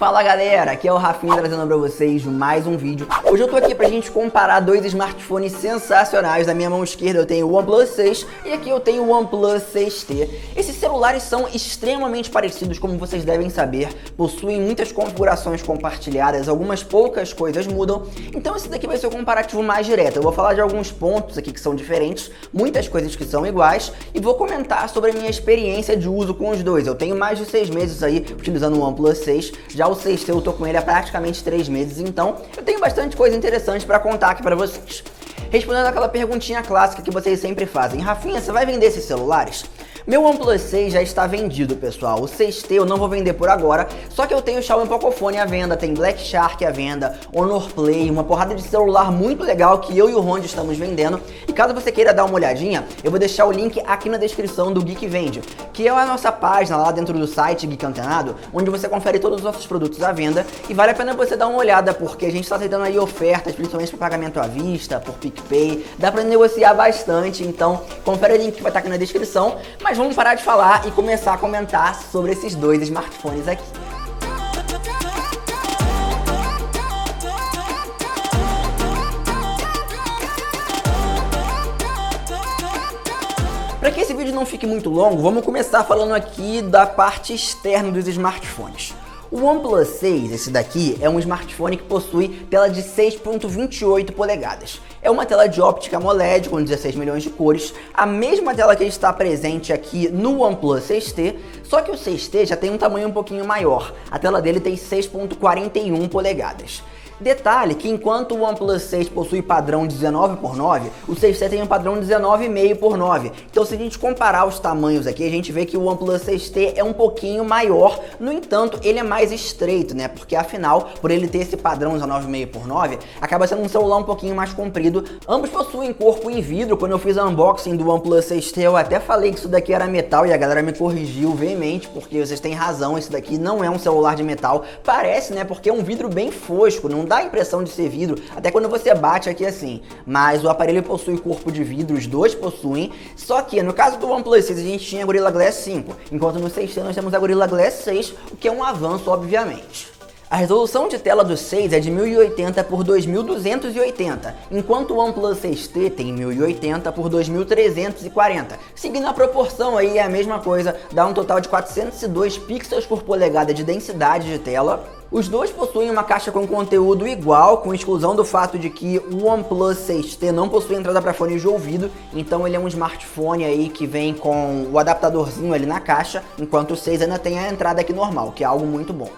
Fala galera, aqui é o Rafinha trazendo pra vocês mais um vídeo. Hoje eu tô aqui pra gente comparar dois smartphones sensacionais. Na minha mão esquerda eu tenho o OnePlus 6 e aqui eu tenho o OnePlus 6T. Esses celulares são extremamente parecidos, como vocês devem saber. Possuem muitas configurações compartilhadas, algumas poucas coisas mudam. Então esse daqui vai ser o comparativo mais direto. Eu vou falar de alguns pontos aqui que são diferentes, muitas coisas que são iguais e vou comentar sobre a minha experiência de uso com os dois. Eu tenho mais de 6 meses aí utilizando o OnePlus 6, já o 6T eu tô com ele há praticamente 3 meses, então eu tenho bastante coisa interessante pra contar aqui pra vocês. Respondendo aquela perguntinha clássica que vocês sempre fazem: Rafinha, você vai vender esses celulares? Meu OnePlus 6 já está vendido, pessoal. O 6T eu não vou vender por agora, só que eu tenho o Xiaomi Pocophone à venda, tem Black Shark à venda, Honor Play, uma porrada de celular muito legal que eu e o Ronde estamos vendendo. E caso você queira dar uma olhadinha, eu vou deixar o link aqui na descrição do Geek Vende, que é a nossa página lá dentro do site Geek Antenado, onde você confere todos os nossos produtos à venda e vale a pena você dar uma olhada, porque a gente está aceitando aí ofertas, principalmente para pagamento à vista, por PicPay, dá para negociar bastante, então confere o link que vai estar aqui na descrição. Mas vamos parar de falar e começar a comentar sobre esses dois smartphones aqui. Para que esse vídeo não fique muito longo, vamos começar falando aqui da parte externa dos smartphones. O OnePlus 6, esse daqui, é um smartphone que possui tela de 6.28 polegadas. É uma tela de óptica AMOLED com 16 milhões de cores, a mesma tela que está presente aqui no OnePlus 6T, só que o 6T já tem um tamanho um pouquinho maior. A tela dele tem 6.41 polegadas. Detalhe que enquanto o OnePlus 6 possui padrão 19:9, o 6T tem um padrão 19,5:9. Então se a gente comparar os tamanhos aqui, a gente vê que o OnePlus 6T é um pouquinho maior, no entanto ele é mais estreito, né? Porque afinal, por ele ter esse padrão 19,5:9, acaba sendo um celular um pouquinho mais comprido. Ambos possuem corpo em vidro. Quando eu fiz a unboxing do OnePlus 6T, eu até falei que isso daqui era metal e a galera me corrigiu veemente, porque vocês têm razão, esse daqui não é um celular de metal. Parece, né? Porque é um vidro bem fosco, não dá a impressão de ser vidro, até quando você bate aqui assim. Mas o aparelho possui corpo de vidro, os dois possuem, só que no caso do OnePlus 6 a gente tinha a Gorilla Glass 5, enquanto no 6T nós temos a Gorilla Glass 6, o que é um avanço, obviamente. A resolução de tela do 6 é de 1080 por 2280, enquanto o OnePlus 6T tem 1080 por 2340. Seguindo a proporção aí é a mesma coisa, dá um total de 402 pixels por polegada de densidade de tela. Os dois possuem uma caixa com conteúdo igual, com exclusão do fato de que o OnePlus 6T não possui entrada para fones de ouvido, então ele é um smartphone aí que vem com o adaptadorzinho ali na caixa, enquanto o 6 ainda tem a entrada aqui normal, que é algo muito bom.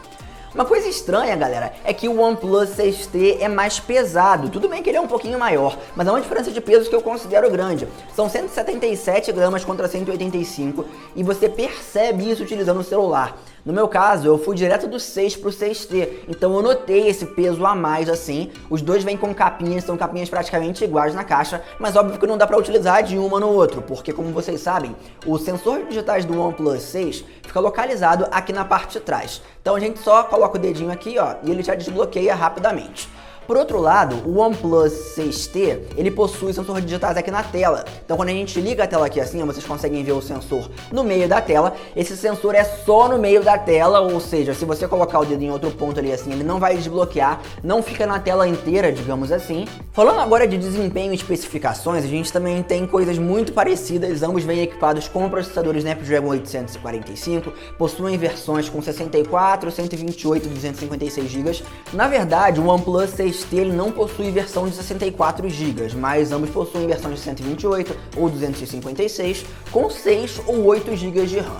Uma coisa estranha, galera, é que o OnePlus 6T é mais pesado. Tudo bem que ele é um pouquinho maior, mas há uma diferença de peso que eu considero grande. São 177 gramas contra 185 e você percebe isso utilizando o celular. No meu caso, eu fui direto do 6 pro 6T, então eu notei esse peso a mais assim. Os dois vêm com capinhas, são capinhas praticamente iguais na caixa, mas óbvio que não dá pra utilizar de uma no outro, porque como vocês sabem, o sensor de digitais do OnePlus 6 fica localizado aqui na parte de trás. Então a gente só coloca o dedinho aqui, ó, e ele já desbloqueia rapidamente. Por outro lado, o OnePlus 6T, ele possui sensor digitais aqui na tela. Então quando a gente liga a tela aqui assim, vocês conseguem ver o sensor no meio da tela. Esse sensor é só no meio da tela, ou seja, se você colocar o dedo em outro ponto ali assim, ele não vai desbloquear, não fica na tela inteira, digamos assim. Falando agora de desempenho e especificações, a gente também tem coisas muito parecidas. Ambos vêm equipados com processadores Snapdragon 845, possuem versões com 64, 128 e 256 GB. Na verdade, o OnePlus 6T ele não possui versão de 64 GB, mas ambos possuem versão de 128 ou 256 com 6 ou 8 GB de RAM.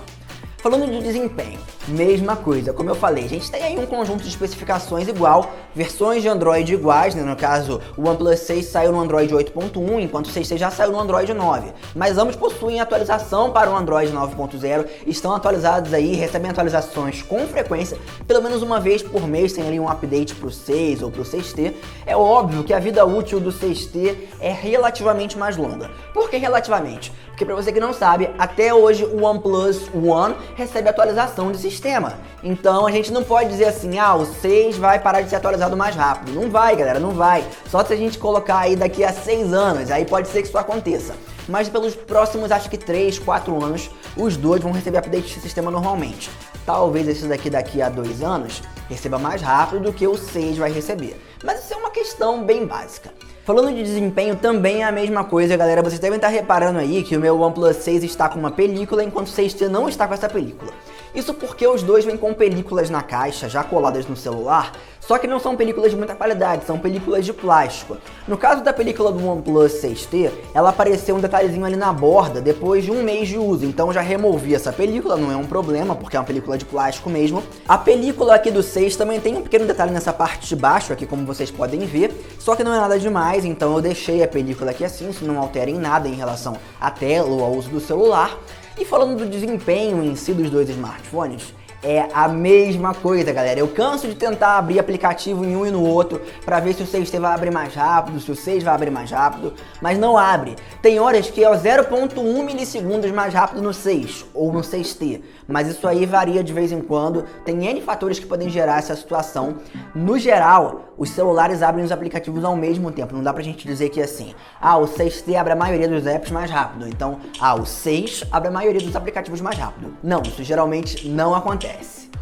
Falando de desempenho, mesma coisa, como eu falei, a gente tem aí um conjunto de especificações igual, versões de Android iguais, né? No caso, o OnePlus 6 saiu no Android 8.1, enquanto o 6T já saiu no Android 9. Mas ambos possuem atualização para o Android 9.0, estão atualizados aí, recebem atualizações com frequência, pelo menos uma vez por mês tem ali um update para o 6 ou para o 6T. É óbvio que a vida útil do 6T é relativamente mais longa. Por que relativamente? Porque para você que não sabe, até hoje o OnePlus One recebe atualização de sistema. Então a gente não pode dizer assim, o 6 vai parar de ser atualizado mais rápido. Não vai, galera, não vai. Só se a gente colocar aí daqui a 6 anos, aí pode ser que isso aconteça. Mas pelos próximos, acho que 3, 4 anos, os dois vão receber update de sistema normalmente. talvez esse daqui a 2 anos receba mais rápido do que o 6 vai receber. Mas isso é uma questão bem básica. Falando de desempenho, também é a mesma coisa, galera. Vocês devem estar reparando aí que o meu OnePlus 6 está com uma película, enquanto o 6T não está com essa película. Isso porque os dois vêm com películas na caixa, já coladas no celular, só que não são películas de muita qualidade, são películas de plástico. No caso da película do OnePlus 6T, ela apareceu um detalhezinho ali na borda depois de 1 mês de uso, então já removi essa película, não é um problema, porque é uma película de plástico mesmo. A película aqui do 6 também tem um pequeno detalhe nessa parte de baixo aqui, como vocês podem ver, só que não é nada demais, então eu deixei a película aqui assim, isso não altera em nada em relação à tela ou ao uso do celular. E falando do desempenho em si dos dois smartphones, é a mesma coisa, galera. Eu canso de tentar abrir aplicativo em um e no outro para ver se o 6T vai abrir mais rápido, se o 6 vai abrir mais rápido, mas não abre. Tem horas que é 0,1 milissegundos mais rápido no 6 ou no 6T, mas isso aí varia de vez em quando. Tem N fatores que podem gerar essa situação. No geral, os celulares abrem os aplicativos ao mesmo tempo. Não dá pra gente dizer que assim, o 6T abre a maioria dos apps mais rápido, então, o 6 abre a maioria dos aplicativos mais rápido. Não, isso geralmente não acontece.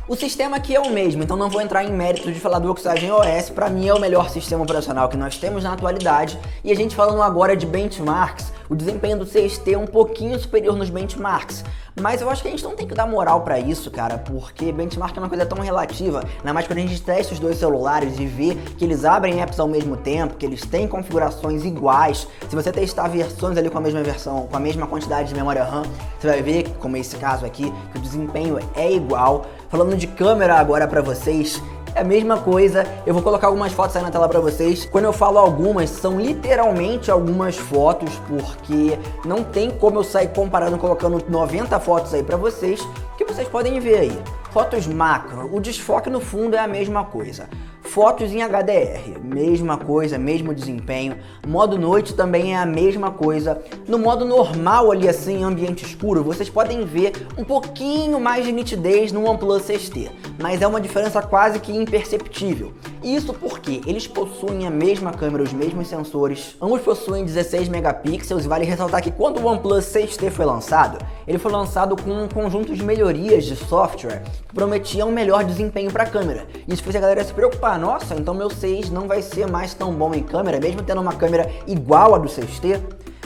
O sistema aqui é o mesmo, então não vou entrar em mérito de falar do Oxygen OS, para mim é o melhor sistema operacional que nós temos na atualidade, e a gente falando agora de benchmarks, o desempenho do 6T é um pouquinho superior nos benchmarks, mas eu acho que a gente não tem que dar moral pra isso, cara, porque benchmark é uma coisa tão relativa, ainda mais quando a gente testa os dois celulares e vê que eles abrem apps ao mesmo tempo, que eles têm configurações iguais. Se você testar versões ali com a mesma versão, com a mesma quantidade de memória RAM, você vai ver, como esse caso aqui, que o desempenho é igual. Falando de câmera agora pra vocês, é a mesma coisa. Eu vou colocar algumas fotos aí na tela pra vocês. Quando eu falo algumas, são literalmente algumas fotos, porque não tem como eu sair comparando, colocando 90 fotos aí pra vocês, que vocês podem ver aí. Fotos macro, o desfoque no fundo é a mesma coisa. Fotos em HDR, mesma coisa, mesmo desempenho. Modo noite também é a mesma coisa. No modo normal ali assim, em ambiente escuro, vocês podem ver um pouquinho mais de nitidez no OnePlus 6T, mas é uma diferença quase que imperceptível. Isso porque eles possuem a mesma câmera, os mesmos sensores, ambos possuem 16 megapixels e vale ressaltar que quando o OnePlus 6T foi lançado, ele foi lançado com um conjunto de melhorias de software que prometiam um melhor desempenho para a câmera. Isso fez a galera se preocupar, nossa, então meu 6 não vai ser mais tão bom em câmera, mesmo tendo uma câmera igual à do 6T?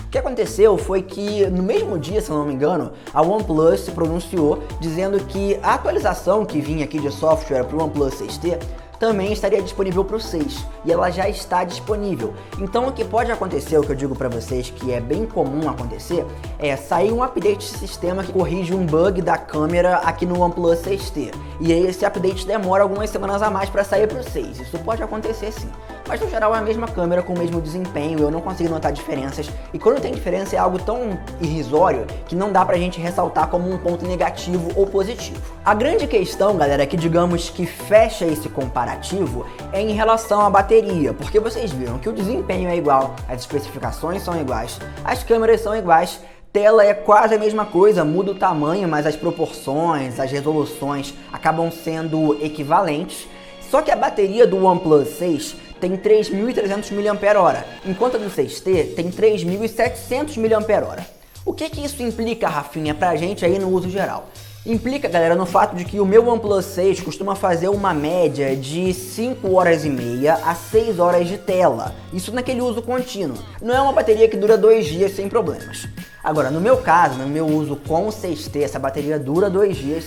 O que aconteceu foi que no mesmo dia, se eu não me engano, a OnePlus se pronunciou dizendo que a atualização que vinha aqui de software para o OnePlus 6T também estaria disponível para o 6, e ela já está disponível. Então o que pode acontecer, o que eu digo para vocês que é bem comum acontecer, é sair um update de sistema que corrige um bug da câmera aqui no OnePlus 6T, e aí esse update demora algumas semanas a mais para sair para o 6, isso pode acontecer sim. Mas no geral é a mesma câmera com o mesmo desempenho, eu não consigo notar diferenças, e quando tem diferença é algo tão irrisório que não dá pra gente ressaltar como um ponto negativo ou positivo. A grande questão, galera, que digamos que fecha esse comparativo é em relação à bateria, porque vocês viram que o desempenho é igual, as especificações são iguais, as câmeras são iguais, tela é quase a mesma coisa, muda o tamanho, mas as proporções, as resoluções acabam sendo equivalentes. Só que a bateria do OnePlus 6 tem 3.300 mAh, enquanto a do 6T tem 3.700 mAh. O que isso implica, Rafinha, pra gente aí no uso geral? Implica, galera, no fato de que o meu OnePlus 6 costuma fazer uma média de 5 horas e meia a 6 horas de tela. Isso naquele uso contínuo. Não é uma bateria que dura 2 dias sem problemas. Agora, no meu caso, no meu uso com o 6T, essa bateria dura 2 dias.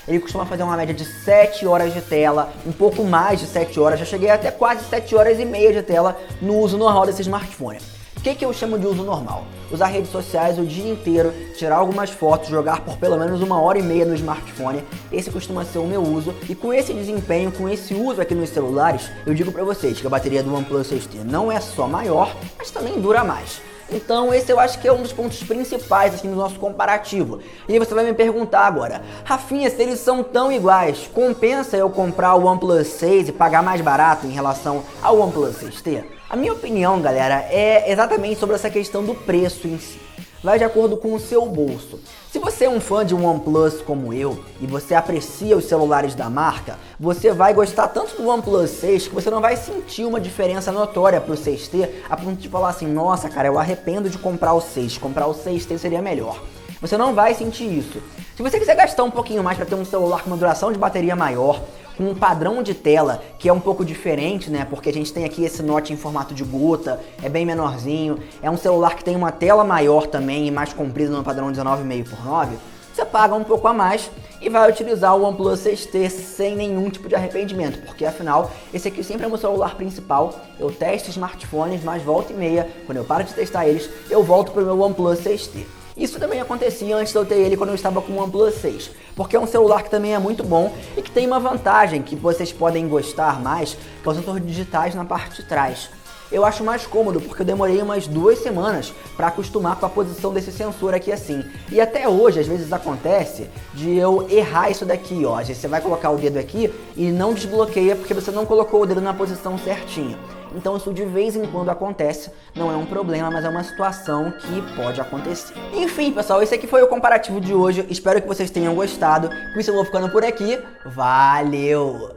Ele costuma fazer uma média de 7 horas de tela, um pouco mais de 7 horas, já cheguei até quase 7 horas e meia de tela no uso normal desse smartphone. O que eu chamo de uso normal? Usar redes sociais o dia inteiro, tirar algumas fotos, jogar por pelo menos 1 hora e meia no smartphone. Esse costuma ser o meu uso, e com esse desempenho, com esse uso aqui nos celulares, eu digo pra vocês que a bateria do OnePlus 6T não é só maior, mas também dura mais. Então esse eu acho que é um dos pontos principais assim, do nosso comparativo. E aí você vai me perguntar agora, Rafinha, se eles são tão iguais, compensa eu comprar o OnePlus 6 e pagar mais barato em relação ao OnePlus 6T? A minha opinião, galera, é exatamente sobre essa questão do preço em si. Vai de acordo com o seu bolso. Se você é um fã de um OnePlus como eu, e você aprecia os celulares da marca, você vai gostar tanto do OnePlus 6 que você não vai sentir uma diferença notória pro 6T, a ponto de falar assim, nossa cara, eu arrependo de comprar o 6 seria melhor. você não vai sentir isso. Se você quiser gastar um pouquinho mais para ter um celular com uma duração de bateria maior, com um padrão de tela que é um pouco diferente, né? Porque a gente tem aqui esse Note em formato de gota, é bem menorzinho, é um celular que tem uma tela maior também e mais comprida no padrão 19,5x9, você paga um pouco a mais e vai utilizar o OnePlus 6T sem nenhum tipo de arrependimento, porque afinal, esse aqui sempre é o meu celular principal, eu testo smartphones, mas volta e meia, quando eu paro de testar eles, eu volto para o meu OnePlus 6T. Isso também acontecia antes de eu ter ele quando eu estava com o OnePlus 6, porque é um celular que também é muito bom e que tem uma vantagem que vocês podem gostar mais, que é os sensores digitais na parte de trás. Eu acho mais cômodo porque eu demorei umas 2 semanas para acostumar com a posição desse sensor aqui assim. E até hoje, às vezes acontece de eu errar isso daqui, ó. Às vezes você vai colocar o dedo aqui e não desbloqueia porque você não colocou o dedo na posição certinha. Então isso de vez em quando acontece, não é um problema, mas é uma situação que pode acontecer. Enfim, pessoal, esse aqui foi o comparativo de hoje. Espero que vocês tenham gostado. Com isso eu vou ficando por aqui. Valeu!